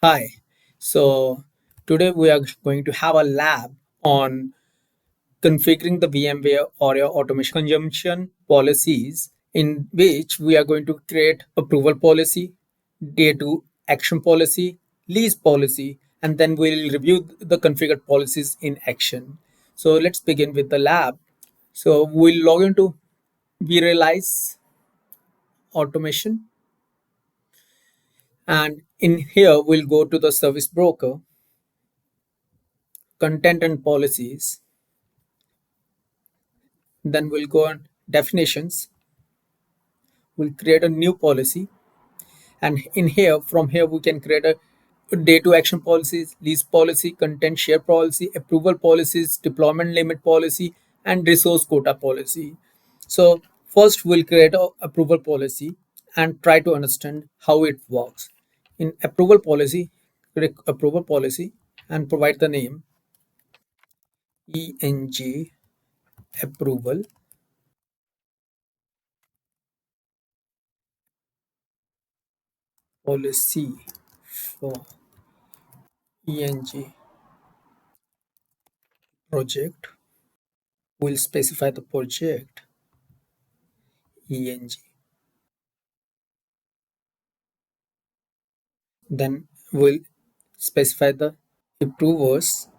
Hi. So today we are going to have a lab on configuring the VMware Aria automation consumption policies, in which we are going to create approval policy, day to action policy, lease policy, and then we'll review the configured policies in action. So let's begin with the lab. So we'll log into vRealize automation, and in here we'll go to the service broker, content and policies. Then we'll go on definitions. We'll create a new policy. And in here, from here, we can create a day to action policies, lease policy, content share policy, approval policies, deployment limit policy, and resource quota policy. So first we'll create a approval policy and try to understand how it works. In approval policy, click approval policy and provide the name ENG approval policy for ENG project. We'll specify the project ENG. Then we'll specify the approvers.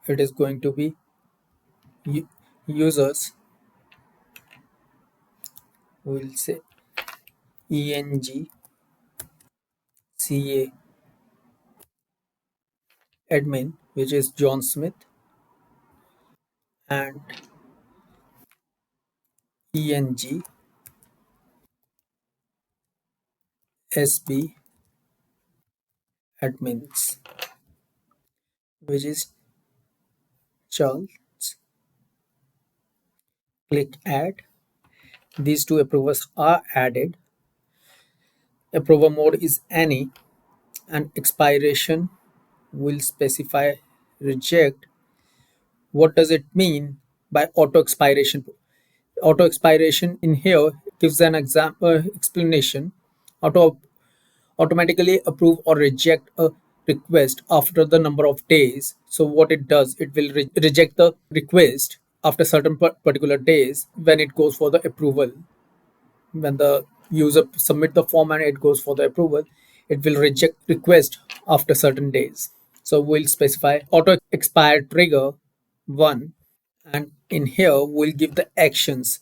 It is going to be users. We'll say ENG CA admin, which is John Smith, and ENG SB admins, which is Charles. Click add. These two approvers are added. Approver mode is any, and expiration will specify reject. What does it mean by auto expiration? Auto expiration in here gives an example explanation. Auto automatically approve or reject a request after the number of days. So what it does, it will reject the request after certain particular days when it goes for the approval. When the user submit the form and it goes for the approval, it will reject request after certain days. So we'll specify auto expire trigger 1, and in here we'll give the actions.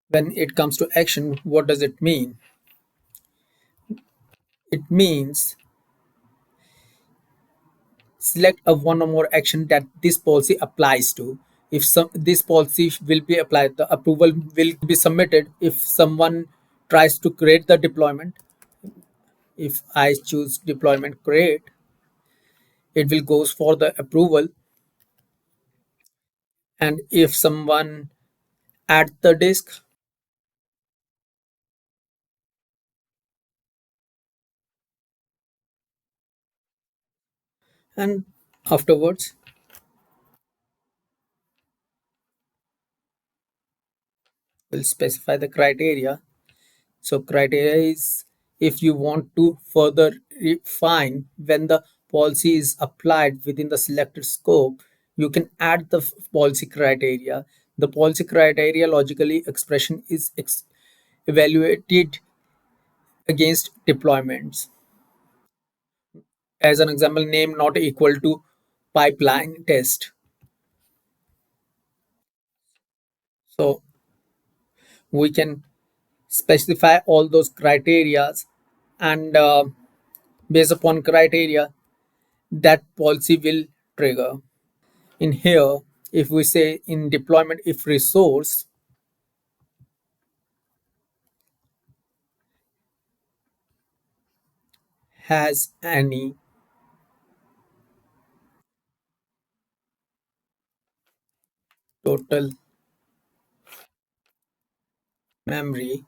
When it comes to action, what does it mean? It means select a one or more action that this policy applies to. If this policy will be applied, the approval will be submitted if someone tries to create the deployment. If I choose deployment create, it will goes for the approval. And if someone add the disk, and afterwards we'll specify the criteria. So criteria is, if you want to further refine when the policy is applied within the selected scope, you can add the policy criteria. The policy criteria logically expression is evaluated against deployments. As an example, name not equal to pipeline test. So we can specify all those criteria, and based upon criteria, that policy will trigger. In here, if we say in deployment, if resource has any total memory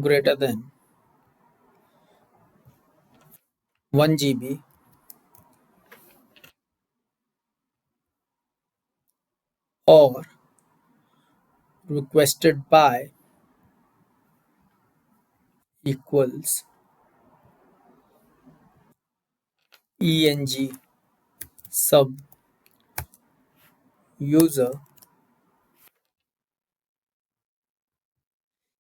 greater than 1 GB, or requested by equals eng sub user.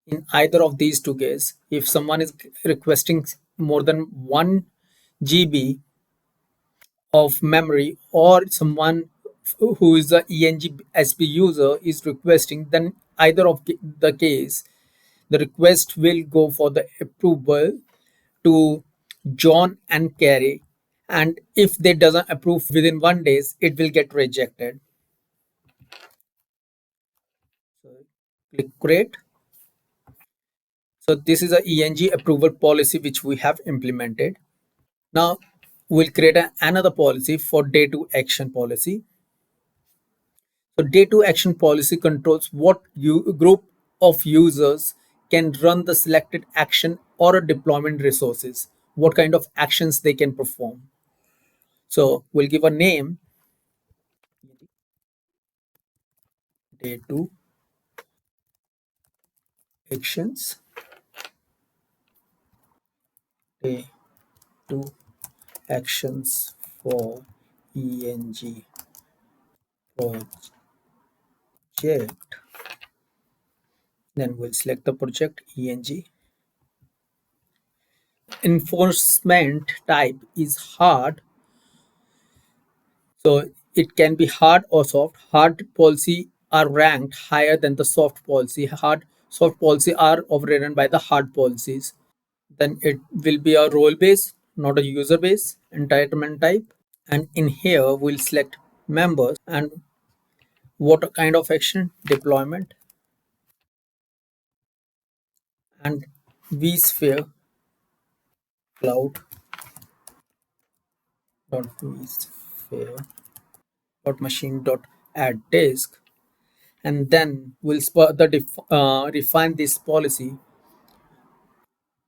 In either of these two cases, if someone is requesting more than 1 GB of memory, or someone who is a ENG-SP user is requesting, then either of the case, the request will go for the approval to John and Carrie, and if they doesn't approve within 1 days, it will get rejected. So click create. So this is a ENG approval policy which we have implemented. Now we'll create another policy for day 2 action policy. So day 2 action policy controls what group of users can run the selected action or a deployment resources, what kind of actions they can perform. So we'll give a name, day 2 actions, day 2 actions for ENG project. Then we'll select the project ENG. Enforcement type is hard. So it can be hard or soft. Hard policy are ranked higher than the soft policy. Soft policy are overridden by the hard policies. Then it will be a role base, not a user base. Entitlement type. And in here we'll select members and what kind of action, deployment, and vSphere cloud dot vSphere dot machine dot add disk. And then we'll further refine this policy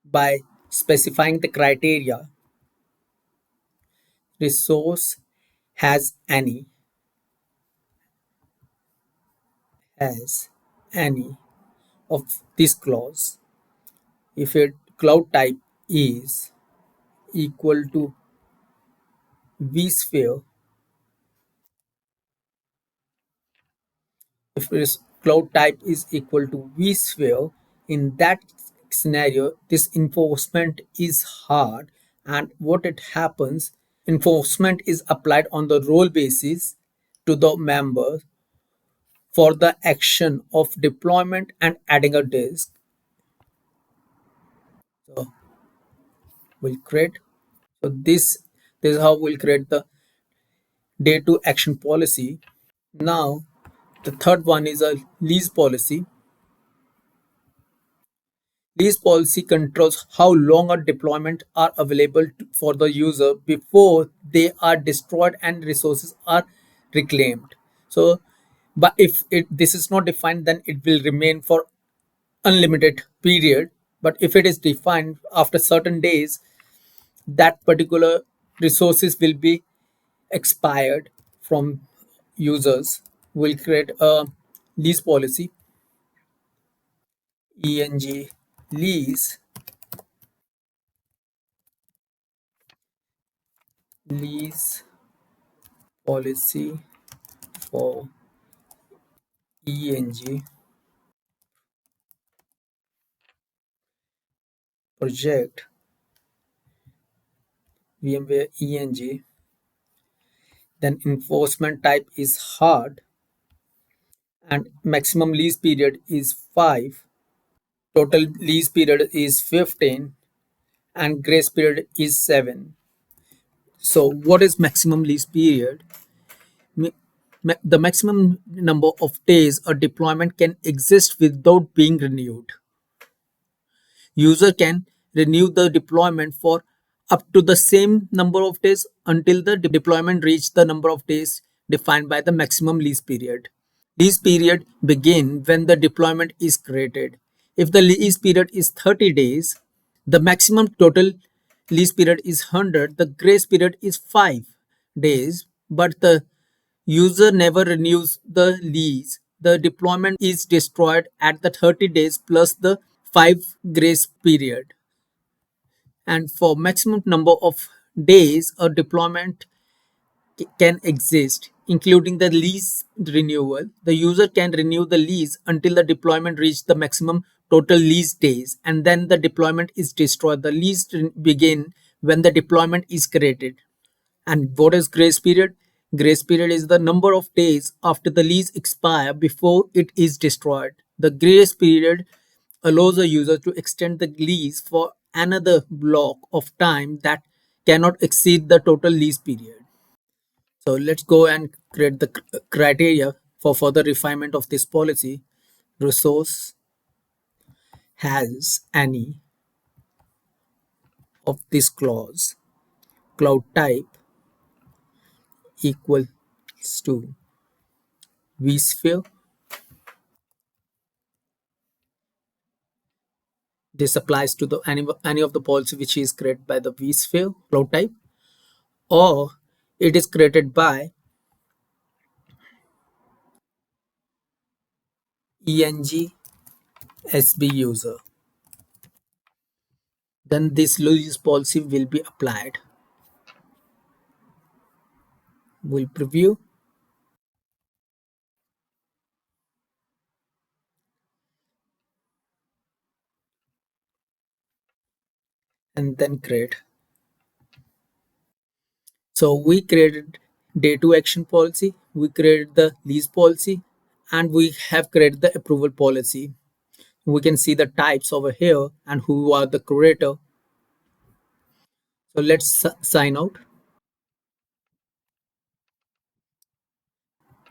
by specifying the criteria. Resource has any of this clause if a cloud type is equal to vSphere. If its cloud type is equal to vSphere, in that scenario this enforcement is hard, and what it happens, enforcement is applied on the role basis to the member for the action of deployment and adding a disk. So we'll create. So this is how we'll create the day 2 action policy. Now the third one is a lease policy. Lease policy controls how long a deployment are available for the user before they are destroyed and resources are reclaimed. So but if this is not defined, then it will remain for unlimited period. But if it is defined, after certain days that particular resources will be expired from users. We'll create a lease policy, eng lease policy for eng project VMware eng. Then enforcement type is hard and maximum lease period is 5. Total lease period is 15 and grace period is 7. So what is maximum lease period? The maximum number of days a deployment can exist without being renewed. User can renew the deployment for up to the same number of days until the deployment reach the number of days defined by the maximum lease period. Lease period begin when the deployment is created. If the lease period is 30 days, the maximum total lease period is 100. The grace period is 5 days, but the user never renews the lease the deployment is destroyed at the 30 days plus the 5 grace period. And for maximum number of days a deployment can exist, including the lease renewal. The user can renew the lease until the deployment reaches the maximum total lease days, and then the deployment is destroyed. The lease begin when the deployment is created. And what is grace period? Grace period is the number of days after the lease expire before it is destroyed. The grace period allows a user to extend the lease for another block of time that cannot exceed the total lease period. So let's go and create the criteria for further refinement of this policy. Resource has any of this clause. Cloud type equals to vSphere. This applies to the any of the policy which is created by the vSphere cloud type, or it is created by eng sb user. Then this use policy will be applied. We'll preview and then create. So we created day 2 action policy, we created the lease policy, and we have created the approval policy. We can see the types over here and who are the creator. So let's sign out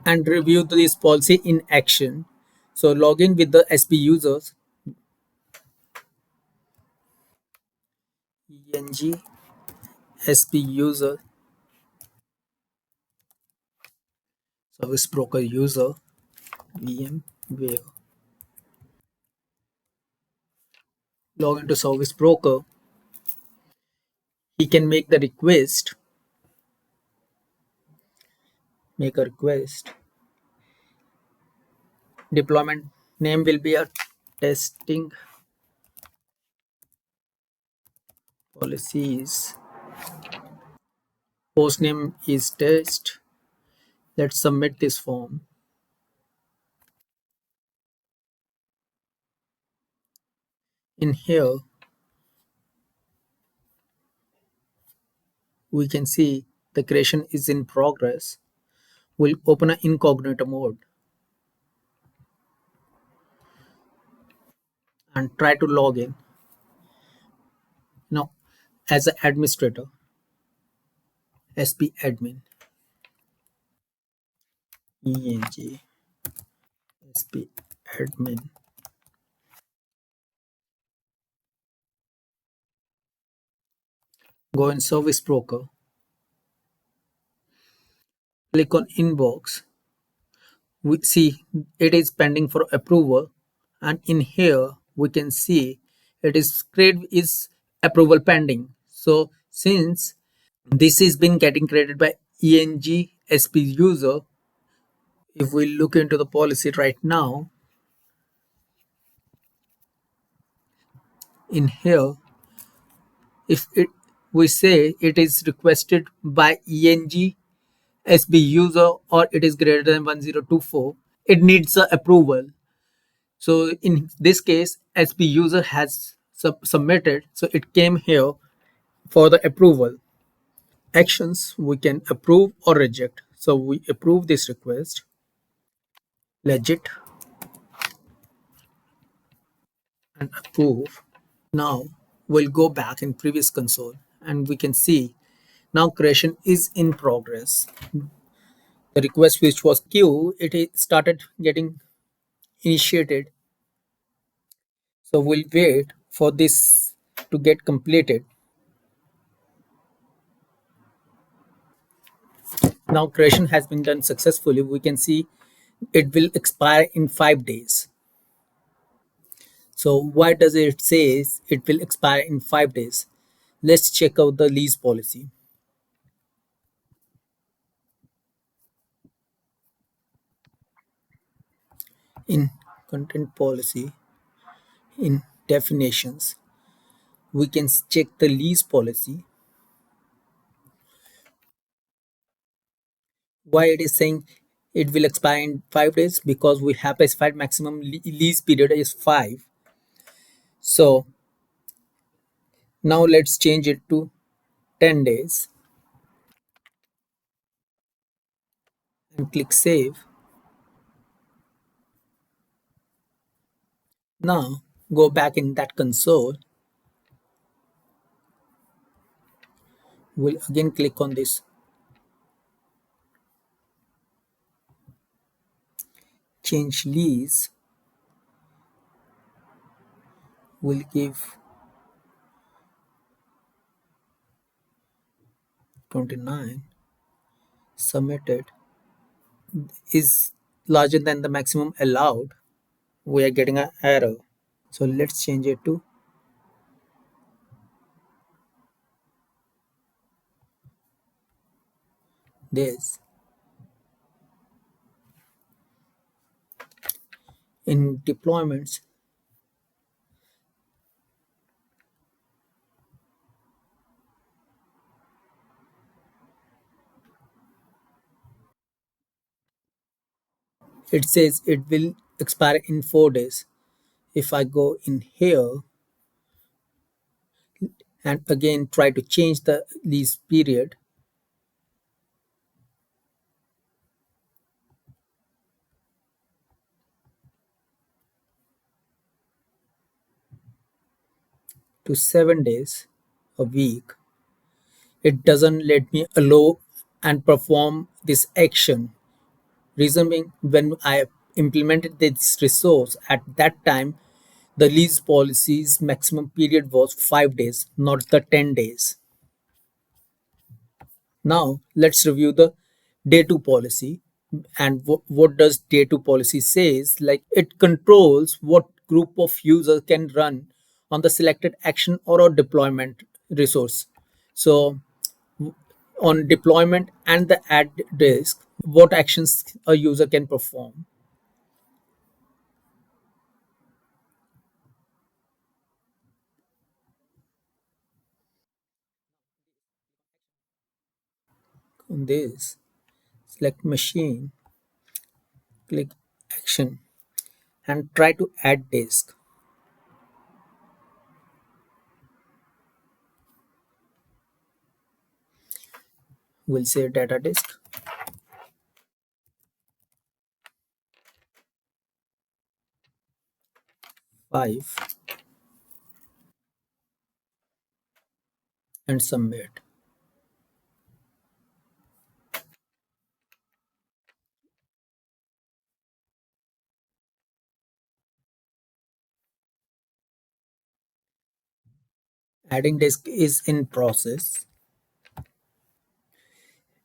and review this policy in action. So log in with the SB users, eng SB user, service broker user, Vmware. Log into service broker. He can make the request, make a request. Deployment name will be a testing policies. Host name is test. Let's submit this form. In here, we can see the creation is in progress. We'll open an incognito mode and try to log in. Now, as an administrator, sp admin, eng sp admin. Go in service broker, click on inbox. We see it is pending for approval, and in here we can see it is create is approval pending. So since this is been getting created by eng sp user, if we look into the policy right now, in here, if it we say it is requested by eng sb user or it is greater than 1024, it needs a approval. So in this case, sb user has submitted, so it came here for the approval. Actions, we can approve or reject. So we approve this request, legit, and approve. Now we'll go back in previous console and we can see now creation is in progress. The request which was queue, it started getting initiated. So we'll wait for this to get completed. Now creation has been done successfully. We can see it will expire in 5 days. So why does it say it will expire in 5 days? Let's check out the lease policy. In content policy, in definitions, we can check the lease policy. Why it is saying it will expire in 5 days? Because we have specified maximum lease period is 5. So now let's change it to 10 days and click save. Now go back in that console. We'll again click on this change lease. We'll give 29. Submitted is larger than the maximum allowed. We are getting an error. So let's change it to this. In deployments, it says it will expire in 4 days. If I go in here and again try to change the lease period, to 7 days a week, it doesn't let me allow and perform this action. Reason being, when I implemented this resource at that time, the lease policy's maximum period was 5 days, not the 10 days. Now let's review the day 2 policy. And what does day 2 policy says? Like, it controls what group of users can run on the selected action or a deployment resource. So on deployment and the add disk, what actions a user can perform. On this, select machine, click action, and try to add disk. We'll say data disk 5 and submit. Adding disk is in process.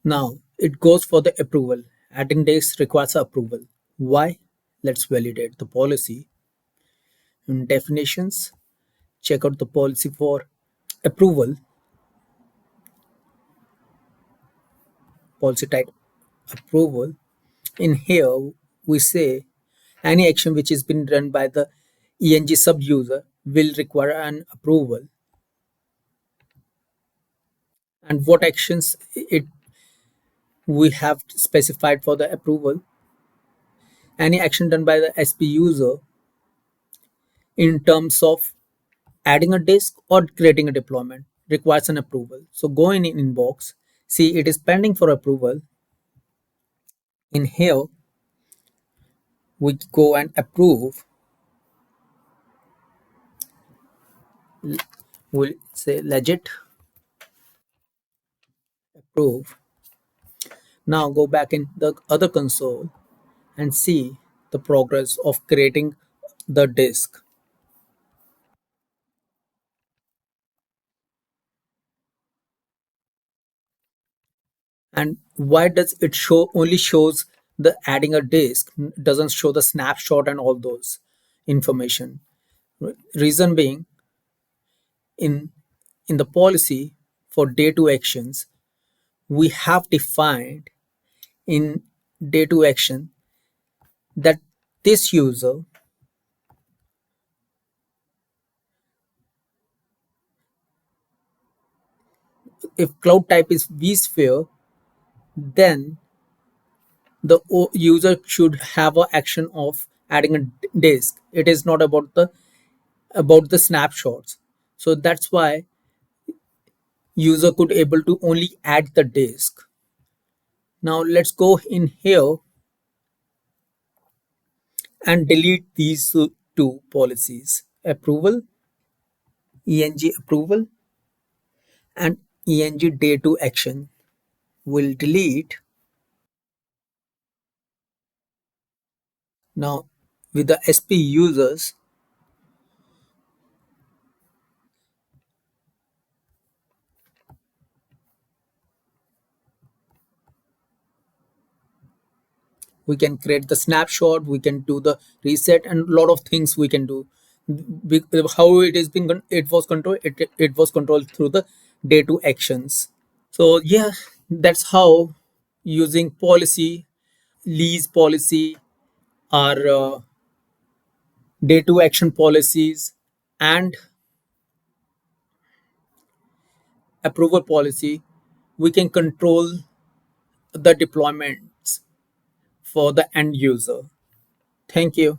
Now it goes for the approval. Adding disk requires approval. Why? Let's validate the policy. In definitions, check out the policy for approval. Policy type approval. In here, we say any action which is been run by the ENG sub-user will require an approval. And what actions it we have specified for the approval? Any action done by the SP user in terms of adding a disk or creating a deployment requires an approval. So go in inbox, see it is pending for approval. In here, we go and approve. We'll say legit approve. Now go back in the other console and see the progress of creating the disk. And why does it show only shows the adding a disk, doesn't show the snapshot and all those information? Reason being, in in the policy for day 2 actions, we have defined in day 2 action that This user, if cloud type is vSphere, then the user should have a action of adding a disk. It is not about the snapshots. So that's why user could able to only add the disk. Now let's go in here and delete these two policies: approval, eng approval, and eng day to action. Will delete. Now with the sp users, we can create the snapshot, we can do the reset, and a lot of things we can do. How it is being it was controlled, it was controlled through the day to actions. So yeah, that's how using policy, lease policy, or day to action policies, and approval policy, we can control the deployments for the end user. Thank you.